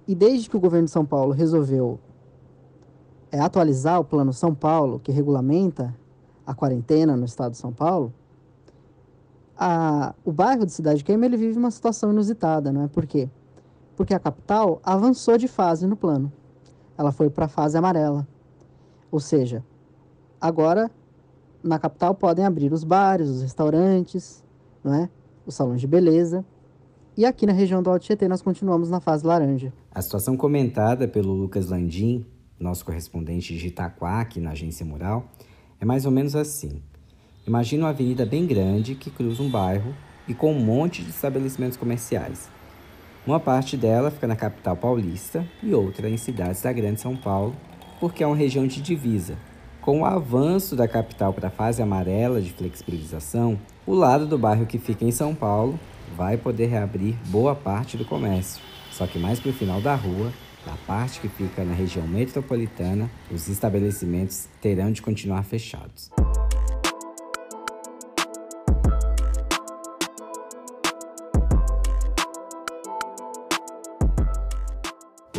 E desde que o governo de São Paulo resolveu atualizar o Plano São Paulo, que regulamenta a quarentena no estado de São Paulo, o bairro de Cidade Queima ele vive uma situação inusitada, não é? Por quê? Porque a capital avançou de fase no plano. Ela foi para a fase amarela. Ou seja, agora na capital podem abrir os bares, os restaurantes, não é? Os salões de beleza. E aqui na região do Alto Tietê nós continuamos na fase laranja. A situação comentada pelo Lucas Landim, nosso correspondente de Itaquá, aqui na Agência Mural, é mais ou menos assim. Imagina uma avenida bem grande que cruza um bairro e com um monte de estabelecimentos comerciais. Uma parte dela fica na capital paulista e outra em cidades da Grande São Paulo, porque é uma região de divisa. Com o avanço da capital para a fase amarela de flexibilização, o lado do bairro que fica em São Paulo vai poder reabrir boa parte do comércio. Só que mais para o final da rua, da parte que fica na região metropolitana, os estabelecimentos terão de continuar fechados.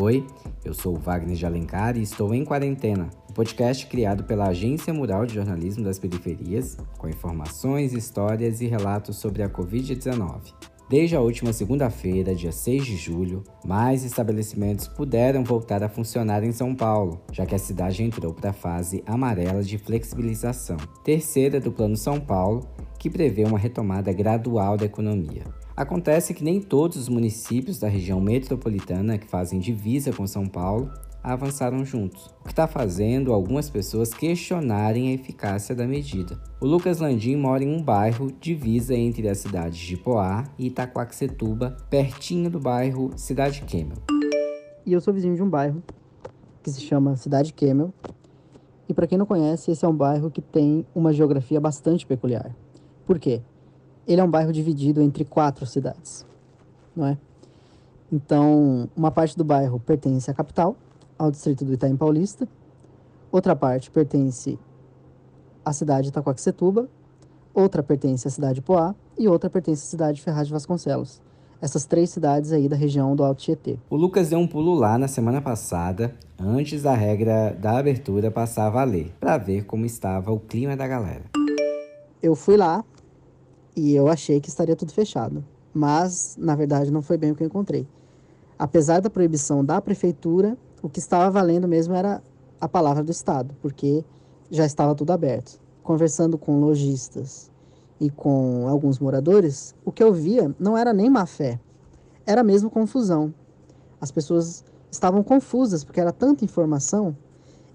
Oi, eu sou o Wagner de Alencar e estou em Quarentena, um podcast criado pela Agência Mural de Jornalismo das Periferias, com informações, histórias e relatos sobre a Covid-19. Desde a última segunda-feira, dia 6 de julho, mais estabelecimentos puderam voltar a funcionar em São Paulo, já que a cidade entrou para a fase amarela de flexibilização, terceira do Plano São Paulo, que prevê uma retomada gradual da economia. Acontece que nem todos os municípios da região metropolitana que fazem divisa com São Paulo avançaram juntos, o que está fazendo algumas pessoas questionarem a eficácia da medida. O Lucas Landim mora em um bairro divisa entre as cidades de Poá e Itaquaquecetuba, pertinho do bairro Cidade Queimel. E eu sou vizinho de um bairro que se chama Cidade Queimel. E para quem não conhece, esse é um bairro que tem uma geografia bastante peculiar. Por quê? Ele é um bairro dividido entre 4 cidades, não é? Então, uma parte do bairro pertence à capital, ao distrito do Itaim Paulista. Outra parte pertence à cidade de Itaquaquecetuba. Outra pertence à cidade de Poá. E outra pertence à cidade de Ferraz de Vasconcelos. Essas 3 cidades aí da região do Alto Tietê. O Lucas deu um pulo lá na semana passada, antes da regra da abertura passar a valer, para ver como estava o clima da galera. Eu fui lá e eu achei que estaria tudo fechado. Mas, na verdade, não foi bem o que eu encontrei. Apesar da proibição da prefeitura, o que estava valendo mesmo era a palavra do Estado, porque já estava tudo aberto. Conversando com lojistas e com alguns moradores, o que eu via não era nem má fé, era mesmo confusão. As pessoas estavam confusas, porque era tanta informação,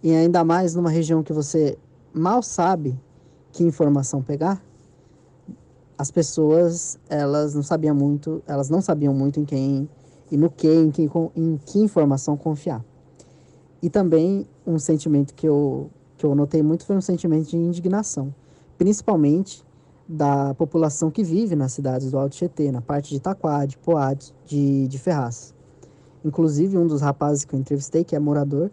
e ainda mais numa região que você mal sabe que informação pegar. As pessoas, elas não sabiam muito em quem e no que, em que informação confiar. E também um sentimento que eu notei muito foi um sentimento de indignação, principalmente da população que vive nas cidades do Alto Tietê, na parte de Itaquá, de Poá, de Ferraz. Inclusive, um dos rapazes que eu entrevistei, que é morador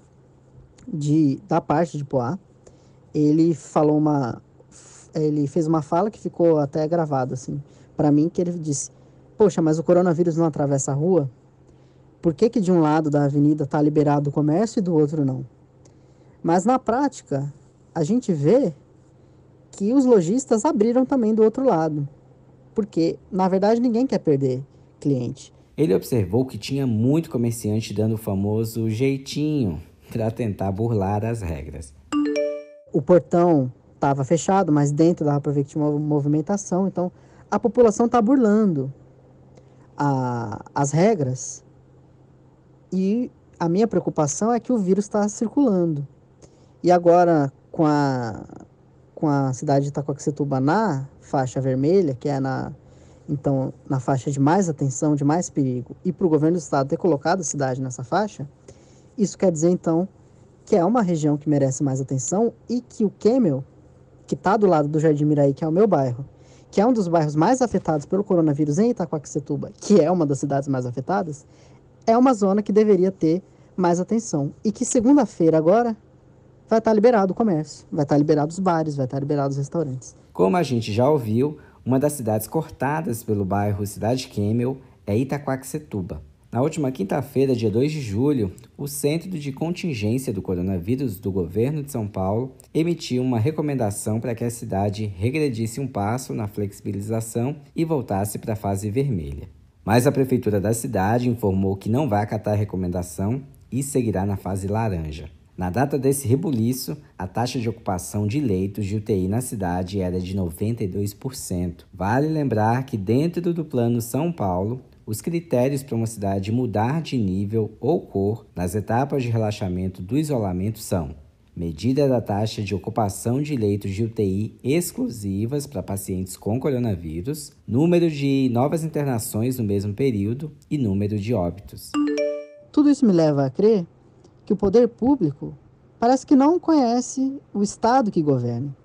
da parte de Poá, ele fez uma fala que ficou até gravada, assim, para mim, que ele disse: poxa, mas o coronavírus não atravessa a rua? Por que de um lado da avenida está liberado o comércio e do outro não? Mas na prática, a gente vê que os lojistas abriram também do outro lado, porque, na verdade, ninguém quer perder cliente. Ele observou que tinha muito comerciante dando o famoso jeitinho para tentar burlar as regras. O portão estava fechado, mas dentro dava para ver que tinha uma movimentação. Então, a população está burlando as regras. E a minha preocupação é que o vírus está circulando. E agora, com a cidade de Itaquaquecetuba na faixa vermelha, que é na faixa de mais atenção, de mais perigo, e para o governo do estado ter colocado a cidade nessa faixa, isso quer dizer, então, que é uma região que merece mais atenção e que o Queimel, que está do lado do Jardim Miraí, que é o meu bairro, que é um dos bairros mais afetados pelo coronavírus em Itaquaquecetuba, que é uma das cidades mais afetadas, é uma zona que deveria ter mais atenção. E que segunda-feira agora vai estar liberado o comércio, vai estar liberado os bares, vai estar liberado os restaurantes. Como a gente já ouviu, uma das cidades cortadas pelo bairro Cidade Queimel é Itaquaquecetuba. Na última quinta-feira, dia 2 de julho, o Centro de Contingência do Coronavírus do Governo de São Paulo emitiu uma recomendação para que a cidade regredisse um passo na flexibilização e voltasse para a fase vermelha. Mas a Prefeitura da cidade informou que não vai acatar a recomendação e seguirá na fase laranja. Na data desse rebuliço, a taxa de ocupação de leitos de UTI na cidade era de 92%. Vale lembrar que dentro do Plano São Paulo, os critérios para uma cidade mudar de nível ou cor nas etapas de relaxamento do isolamento são: medida da taxa de ocupação de leitos de UTI exclusivas para pacientes com coronavírus, número de novas internações no mesmo período e número de óbitos. Tudo isso me leva a crer que o poder público parece que não conhece o Estado que governa,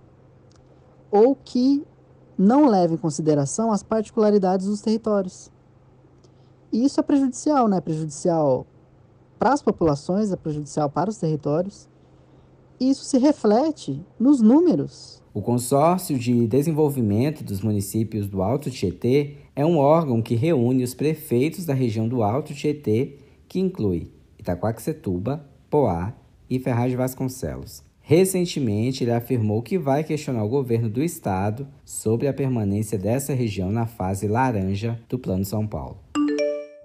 ou que não leva em consideração as particularidades dos territórios. E isso é prejudicial, né? É prejudicial para as populações, é prejudicial para os territórios. E isso se reflete nos números. O Consórcio de Desenvolvimento dos Municípios do Alto Tietê é um órgão que reúne os prefeitos da região do Alto Tietê, que inclui Itaquaquecetuba, Poá e Ferraz de Vasconcelos. Recentemente, ele afirmou que vai questionar o governo do estado sobre a permanência dessa região na fase laranja do Plano São Paulo.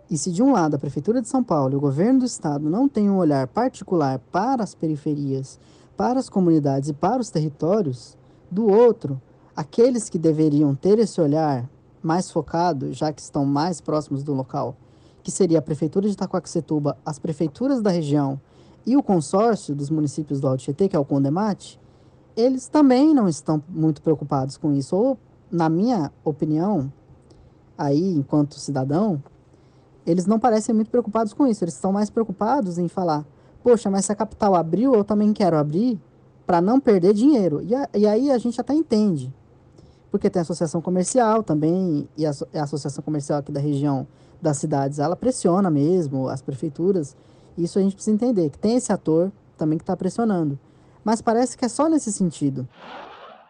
E se de um lado a Prefeitura de São Paulo e o governo do estado não têm um olhar particular para as periferias, para as comunidades e para os territórios, do outro, aqueles que deveriam ter esse olhar mais focado, já que estão mais próximos do local, que seria a Prefeitura de Itaquaquecetuba, as prefeituras da região e o consórcio dos municípios do Alto Tietê, que é o Condemate, eles também não estão muito preocupados com isso. Ou, na minha opinião, aí, enquanto cidadão, eles não parecem muito preocupados com isso. Eles estão mais preocupados em falar: poxa, mas se a capital abriu, eu também quero abrir para não perder dinheiro. E aí a gente até entende. Porque tem a associação comercial também, e a associação comercial aqui da região das cidades, ela pressiona mesmo as prefeituras. Isso a gente precisa entender, que tem esse ator também que está pressionando. Mas parece que é só nesse sentido.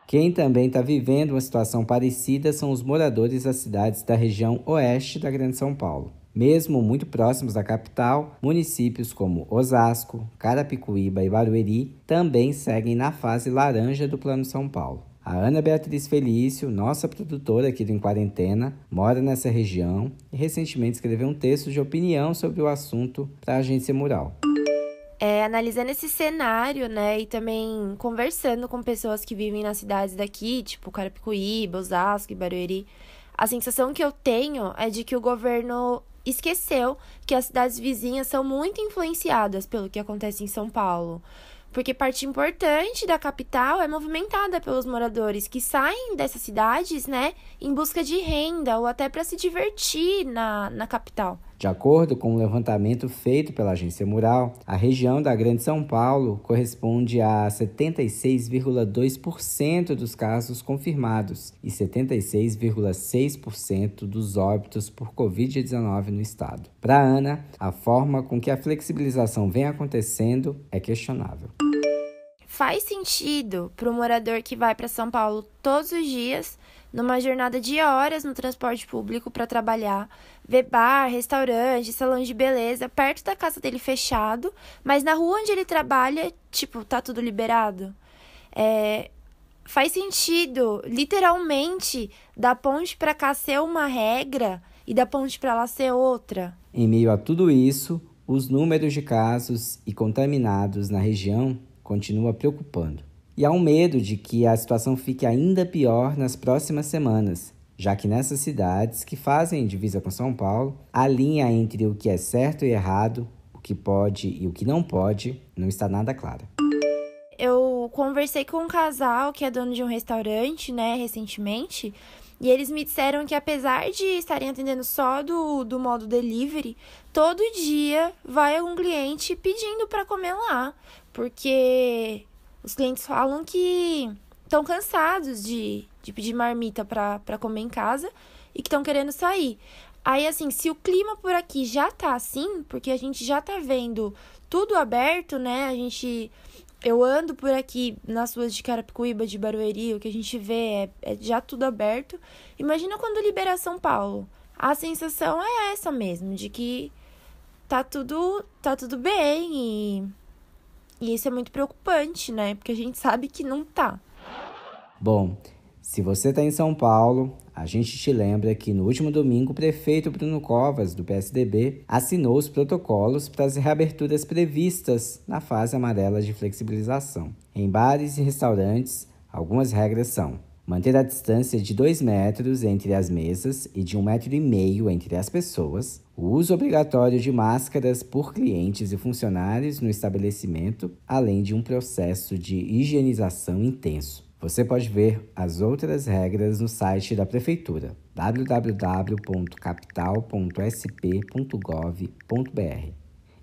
Quem também está vivendo uma situação parecida são os moradores das cidades da região oeste da Grande São Paulo. Mesmo muito próximos da capital, municípios como Osasco, Carapicuíba e Barueri também seguem na fase laranja do Plano São Paulo. A Ana Beatriz Felício, nossa produtora aqui do Em Quarentena, mora nessa região e recentemente escreveu um texto de opinião sobre o assunto para a Agência Mural. Analisando esse cenário, né, e também conversando com pessoas que vivem nas cidades daqui, tipo Carapicuíba, Osasco e Barueri, a sensação que eu tenho é de que o governo esqueceu que as cidades vizinhas são muito influenciadas pelo que acontece em São Paulo. Porque parte importante da capital é movimentada pelos moradores que saem dessas cidades, né, em busca de renda ou até para se divertir na capital. De acordo com um levantamento feito pela Agência Mural, a região da Grande São Paulo corresponde a 76,2% dos casos confirmados e 76,6% dos óbitos por Covid-19 no estado. Para a Ana, a forma com que a flexibilização vem acontecendo é questionável. Faz sentido para o morador que vai para São Paulo todos os dias, numa jornada de horas no transporte público para trabalhar, ver bar, restaurante, salão de beleza perto da casa dele fechado, mas na rua onde ele trabalha, tá tudo liberado. Faz sentido, literalmente, da ponte para cá ser uma regra e da ponte para lá ser outra. Em meio a tudo isso, os números de casos e contaminados na região continua preocupando. E há um medo de que a situação fique ainda pior nas próximas semanas, já que nessas cidades que fazem divisa com São Paulo, a linha entre o que é certo e errado, o que pode e o que não pode, não está nada clara. Eu conversei com um casal que é dono de um restaurante, né, recentemente, e eles me disseram que apesar de estarem atendendo só do modo delivery, todo dia vai algum cliente pedindo para comer lá, porque os clientes falam que estão cansados de pedir marmita para comer em casa e que estão querendo sair. Aí, assim, se o clima por aqui já tá assim, porque a gente já tá vendo tudo aberto, né? Eu ando por aqui nas ruas de Carapicuíba, de Barueri, o que a gente vê é já tudo aberto. Imagina quando liberar São Paulo. A sensação é essa mesmo, de que tá tudo bem. E isso é muito preocupante, né? Porque a gente sabe que não tá. Bom, se você está em São Paulo, a gente te lembra que no último domingo o prefeito Bruno Covas, do PSDB, assinou os protocolos para as reaberturas previstas na fase amarela de flexibilização. Em bares e restaurantes, algumas regras são: manter a distância de 2 metros entre as mesas e de 1,5 metro entre as pessoas, o uso obrigatório de máscaras por clientes e funcionários no estabelecimento, além de um processo de higienização intenso. Você pode ver as outras regras no site da Prefeitura, www.capital.sp.gov.br.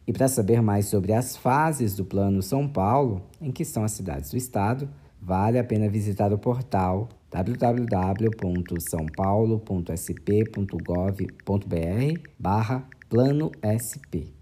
E para saber mais sobre as fases do Plano São Paulo, em que estão as cidades do estado, vale a pena visitar o portal www.saopaulo.sp.gov.br/planosp.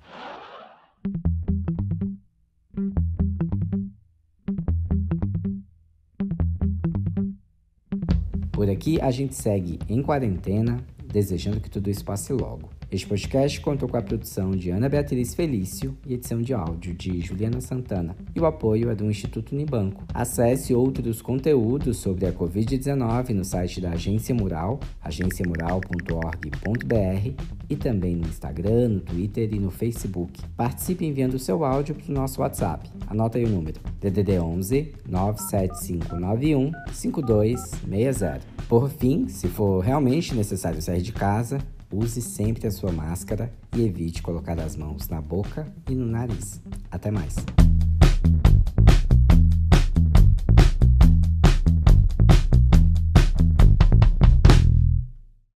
Por aqui a gente segue em quarentena, desejando que tudo isso passe logo. Este podcast contou com a produção de Ana Beatriz Felício e edição de áudio de Juliana Santana. E o apoio é do Instituto Unibanco. Acesse outros conteúdos sobre a Covid-19 no site da Agência Mural, agenciamural.org.br, e também no Instagram, no Twitter e no Facebook. Participe enviando o seu áudio para o nosso WhatsApp. Anota aí o número: DDD 11 97591 5260. Por fim, se for realmente necessário sair de casa, use sempre a sua máscara e evite colocar as mãos na boca e no nariz. Até mais!